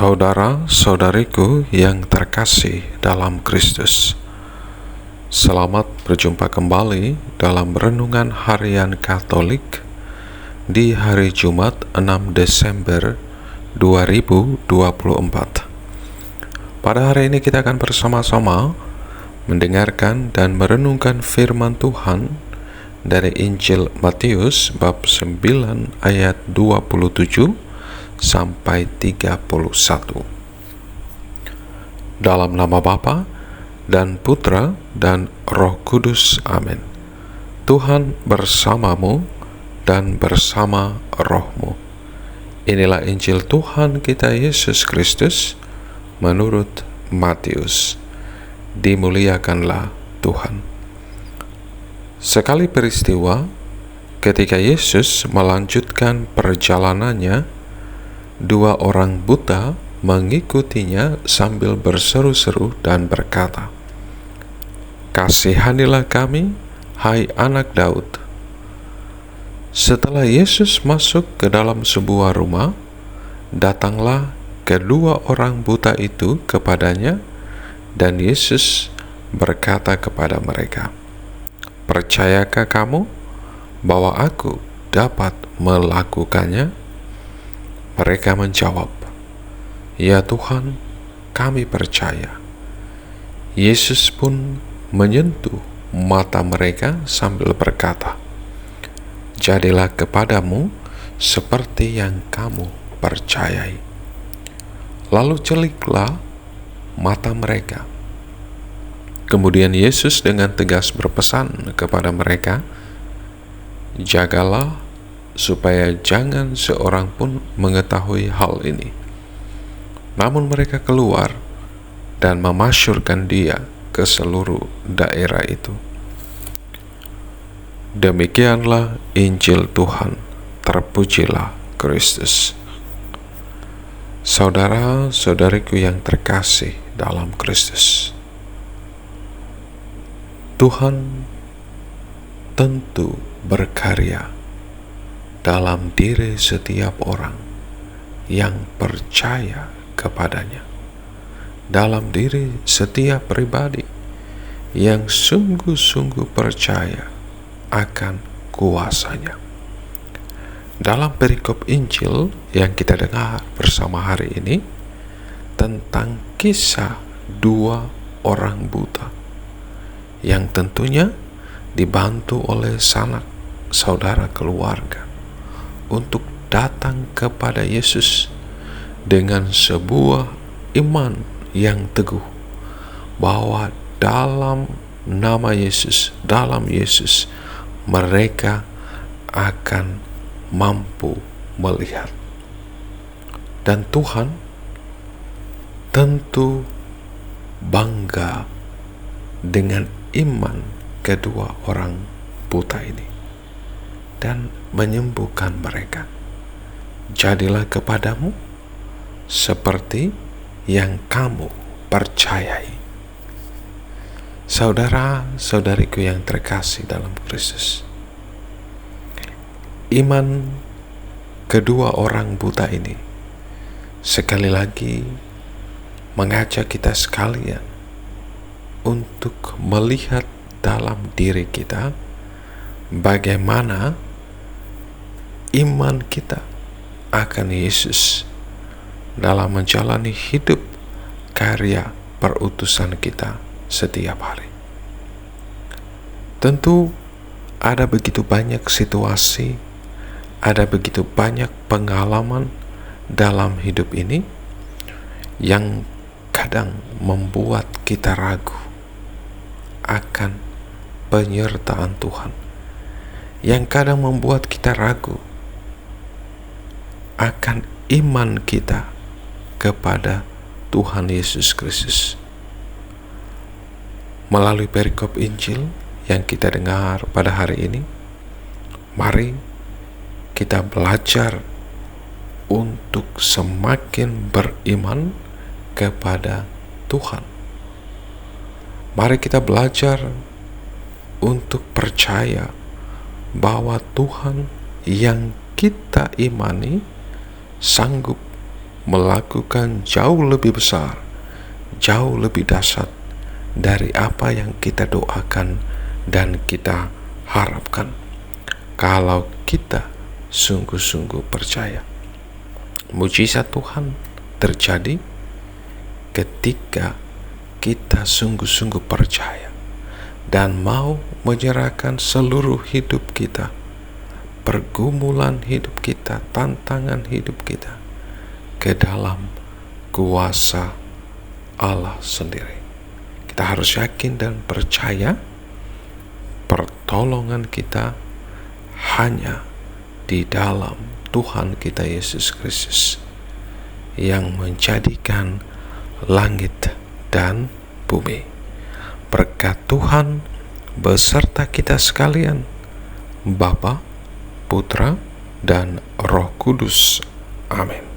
Saudara-saudariku yang terkasih dalam Kristus, selamat berjumpa kembali dalam Renungan Harian Katolik di hari Jumat 6 Desember 2024. Pada hari ini kita akan bersama-sama mendengarkan dan merenungkan firman Tuhan dari Injil Matius bab 9 ayat 27 sampai 31. Dalam nama Bapa dan Putra dan Roh Kudus. Amin. Tuhan bersamamu dan bersama rohmu. Inilah Injil Tuhan kita Yesus Kristus menurut Matius. Dimuliakanlah Tuhan. Sekali peristiwa ketika Yesus melanjutkan perjalanannya, dua orang buta mengikutinya sambil berseru-seru dan berkata, "Kasihanilah kami, hai anak Daud." Setelah Yesus masuk ke dalam sebuah rumah, datanglah kedua orang buta itu kepadanya, dan Yesus berkata kepada mereka, "Percayakah kamu bahwa Aku dapat melakukannya?" Mereka menjawab, "Ya Tuhan, kami percaya." Yesus pun menyentuh mata mereka sambil berkata, "Jadilah kepadamu seperti yang kamu percayai." Lalu celiklah mata mereka. Kemudian Yesus dengan tegas berpesan kepada mereka, "Jagalah supaya jangan seorang pun mengetahui hal ini." Namun mereka keluar dan memasyurkan Dia ke seluruh daerah itu. Demikianlah Injil Tuhan. Terpujilah Kristus. Saudara-saudariku yang terkasih dalam Kristus, Tuhan tentu berkarya dalam diri setiap orang yang percaya kepadanya, dalam diri setiap pribadi yang sungguh-sungguh percaya akan kuasanya. Dalam perikop Injil yang kita dengar bersama hari ini, tentang kisah dua orang buta yang tentunya dibantu oleh sanak saudara keluarga untuk datang kepada Yesus dengan sebuah iman yang teguh bahwa dalam nama Yesus, dalam Yesus, mereka akan mampu melihat. Dan Tuhan tentu bangga dengan iman kedua orang buta ini dan menyembuhkan mereka. Jadilah kepadamu seperti yang kamu percayai. Saudara-saudariku yang terkasih dalam Kristus, iman kedua orang buta ini sekali lagi mengajak kita sekalian untuk melihat dalam diri kita bagaimana iman kita akan Yesus dalam menjalani hidup karya perutusan kita setiap hari. Tentu ada begitu banyak situasi, ada begitu banyak pengalaman dalam hidup ini yang kadang membuat kita ragu akan penyertaan Tuhan, yang kadang membuat kita ragu akan iman kita kepada Tuhan Yesus Kristus. Melalui perikop Injil yang kita dengar pada hari ini, mari kita belajar untuk semakin beriman kepada Tuhan. Mari kita belajar untuk percaya bahwa Tuhan yang kita imani sanggup melakukan jauh lebih besar, jauh lebih dahsyat dari apa yang kita doakan dan kita harapkan, kalau kita sungguh-sungguh percaya. Mujizat Tuhan terjadi ketika kita sungguh-sungguh percaya dan mau menyerahkan seluruh hidup kita, pergumulan hidup kita, tantangan hidup kita ke dalam kuasa Allah sendiri. Kita harus yakin dan percaya pertolongan kita hanya di dalam Tuhan kita Yesus Kristus, yang menjadikan langit dan bumi. Berkat Tuhan beserta kita sekalian, Bapa, Putra, dan Roh Kudus. Amin.